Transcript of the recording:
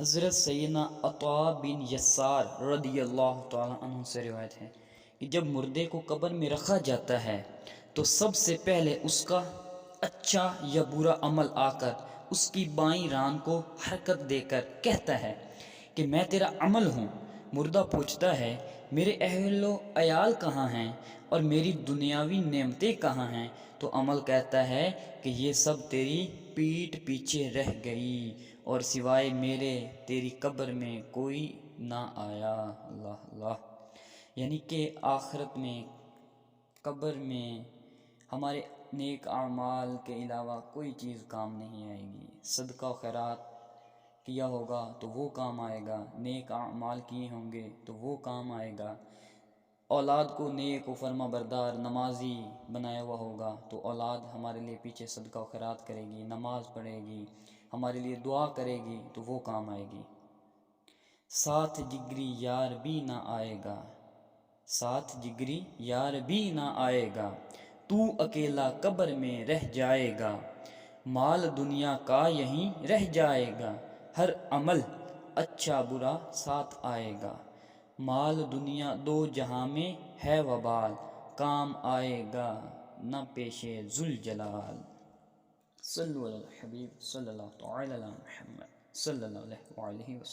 حضرت سیدنا عطا بن یسار رضی اللہ تعالیٰ عنہ سے روایت ہے کہ جب مردے کو قبر میں رکھا جاتا ہے تو سب سے پہلے اس کا اچھا یا برا عمل آ کر اس کی بائیں ران کو حرکت دے کر کہتا ہے کہ میں تیرا عمل ہوں۔ مردہ پوچھتا ہے میرے اہل و عیال کہاں ہیں اور میری دنیاوی نعمتیں کہاں ہیں؟ تو عمل کہتا ہے کہ یہ سب تیری پیٹھ پیچھے رہ گئی اور سوائے میرے تیری قبر میں کوئی نہ آیا۔ اللہ اللہ، یعنی کہ آخرت میں قبر میں ہمارے نیک اعمال کے علاوہ کوئی چیز کام نہیں آئے گی۔ صدقہ و خیرات کیا ہوگا تو وہ کام آئے گا، نیک اعمال کیے ہوں گے تو وہ کام آئے گا۔ اولاد کو نیک و فرما بردار نمازی بنایا ہوا ہوگا تو اولاد ہمارے لیے پیچھے صدقہ و خیرات کرے گی، نماز پڑھے گی، ہمارے لیے دعا کرے گی تو وہ کام آئے گی۔ ساتھ جگری یار بھی نہ آئے گا، ساتھ جگری یار بھی نہ آئے گا، تو اکیلا قبر میں رہ جائے گا، مال دنیا کا یہیں رہ جائے گا، ہر عمل اچھا برا ساتھ آئے گا، مال دنیا دو جہاں میں ہے وبال، کام آئے گا نہ پیش ذوالجلال۔ صلو علی الحبیب صلی اللہ تعالی علی محمد صلی اللہ علیہ وسلم۔